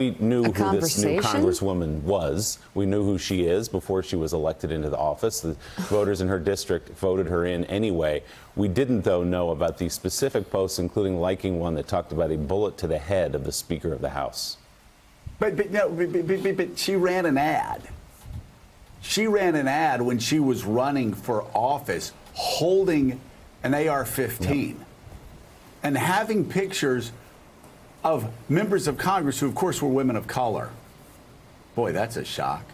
We knew who this new congresswoman was. We knew who she is before she was elected into the office. The voters in her district voted her in anyway. We didn't, though, know about the specific posts, including liking one that talked about a bullet to the head of the Speaker of the House. But she ran an ad. She ran an ad when she was running for office holding an AR-15 Yep. and having pictures of members of Congress who, of course, were women of color. Boy, that's a shock.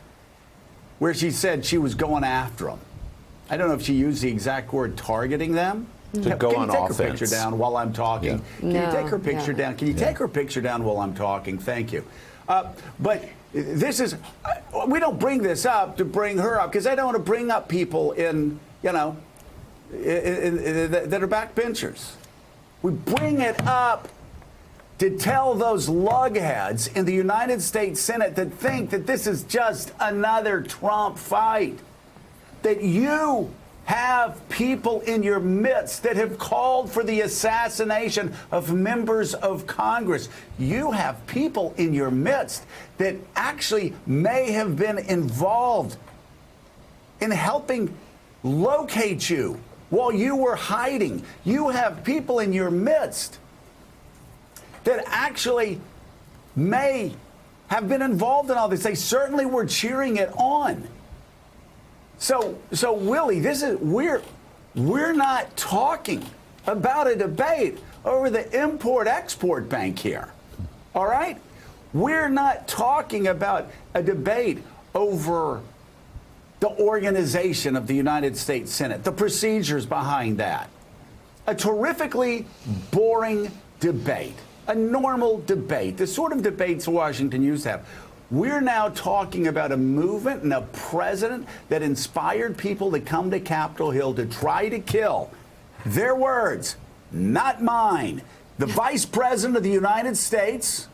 Where she said she was going after them. I don't know if she used the exact word targeting them. To go on offense. Can you take her picture down while I'm talking? Yeah. Can you take her picture down? Can you take her picture down while I'm talking? Thank you. But this is, we don't bring this up to bring her up because I don't want to bring up people in, you know, that are backbenchers. We bring it up to tell those lugheads in the United States Senate that think that this is just another Trump fight, that you have people in your midst that have called for the assassination of members of Congress. You have people in your midst that actually may have been involved in helping locate you while you were hiding. You have people in your midst that actually may have been involved in all this. They certainly were cheering it on. So Willie, this is we're not talking about a debate over the Import-Export Bank here. All right? We're not talking about a debate over the organization of the United States Senate, the procedures behind that. A terrifically boring debate. A normal debate, the sort of debates Washington used to have. We're now talking about a movement and a president that inspired people to come to Capitol Hill to try to kill, their words, not mine, the Vice President of the United States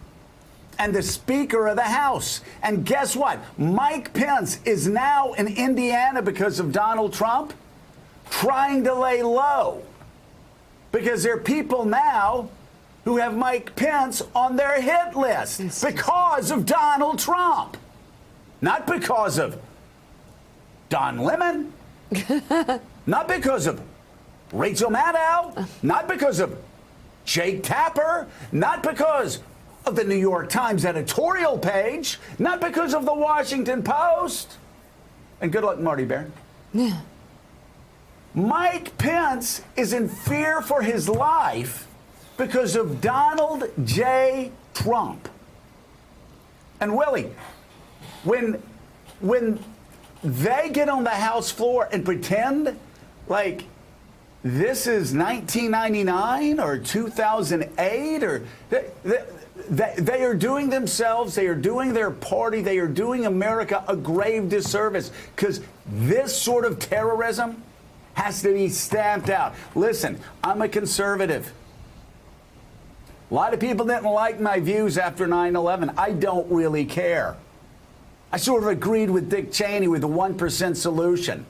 and the Speaker of the House. And guess what? Mike Pence is now in Indiana because of Donald Trump, trying to lay low because there are people now who have Mike Pence on their hit list because of Donald Trump. Not because of Don Lemon, not because of Rachel Maddow, not because of Jake Tapper, not because of the New York Times editorial page, not because of the Washington Post. And good luck, Marty Bear. Yeah. Mike Pence is in fear for his life because of Donald J. Trump. And Willie, when they get on the House floor and pretend like this is 1999 or 2008 or they are doing themselves, they are doing their party, they are doing America a grave disservice because this sort of terrorism has to be stamped out. Listen, I'm a conservative. A lot of people didn't like my views after 9/11. I don't really care. I sort of agreed with Dick Cheney with the 1% solution.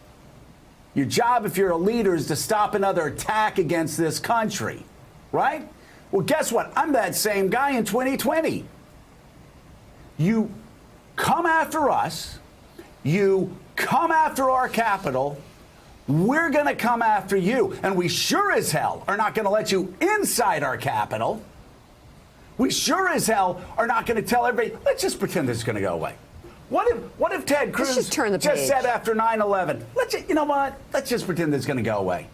Your job, if you're a leader, is to stop another attack against this country, right? Well, guess what? I'm that same guy in 2020. You come after us. You come after our Capitol. We're going to come after you. And we sure as hell are not going to let you inside our Capitol. We sure as hell are not going to tell everybody, let's just pretend this is going to go away. What if Ted Cruz just said after 9/11, you know what? Let's just pretend this is going to go away.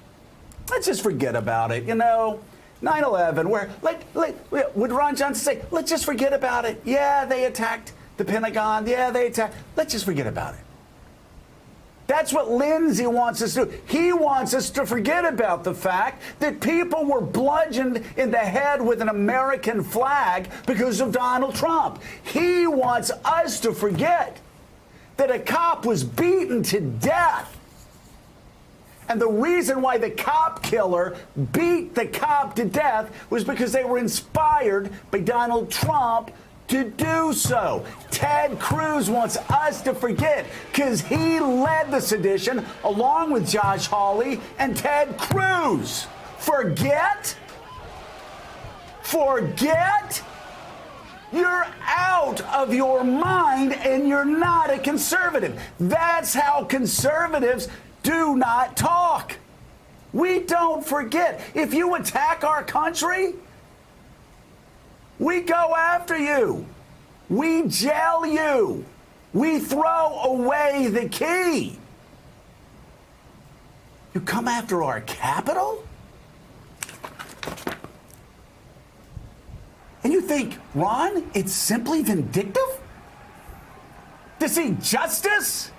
Let's just forget about it. You know, 9/11, would Ron Johnson say, let's just forget about it? Yeah, they attacked the Pentagon. Yeah, they attacked. Let's just forget about it. That's what Lindsey wants us to do. He wants us to forget about the fact that people were bludgeoned in the head with an American flag because of Donald Trump. He wants us to forget that a cop was beaten to death. And the reason why the cop killer beat the cop to death was because they were inspired by Donald Trump to do so. Ted Cruz wants us to forget because he led the sedition along with Josh Hawley and Ted Cruz. Forget? Forget? You're out of your mind and you're not a conservative. That's how conservatives do not talk. We don't forget. If you attack our country, we go after you. We jail you. We throw away the key. You come after our capital? And you think, Ron, it's simply vindictive? To see justice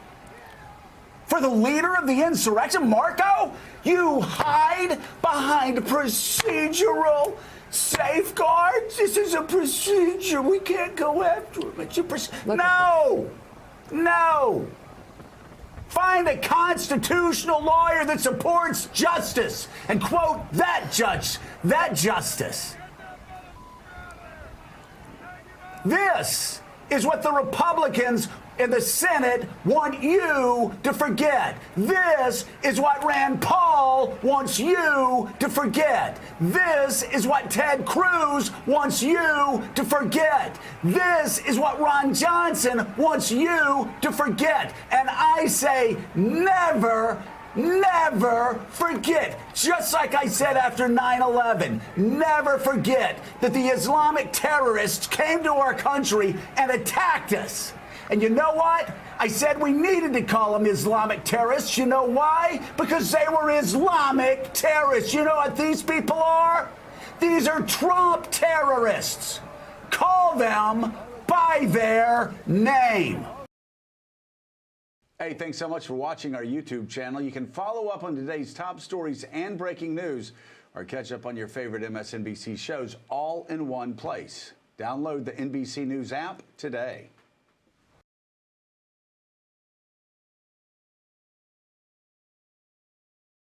for the leader of the insurrection, Marco? You hide behind procedural safeguards. This is a procedure. We can't go after him. It's a no. No. Find a constitutional lawyer that supports justice and quote that justice. This is what the Republicans in the Senate want you to forget. This is what Rand Paul wants you to forget. This is what Ted Cruz wants you to forget. This is what Ron Johnson wants you to forget. And I say never, never forget. Just like I said after 9/11, never forget that the Islamic terrorists came to our country and attacked us. And you know what? I said we needed to call them Islamic terrorists. You know why? Because they were Islamic terrorists. You know what these people are? These are Trump terrorists. Call them by their name. Hey, thanks so much for watching our YouTube channel. You can follow up on today's top stories and breaking news, or catch up on your favorite MSNBC shows all in one place. Download the NBC News app today.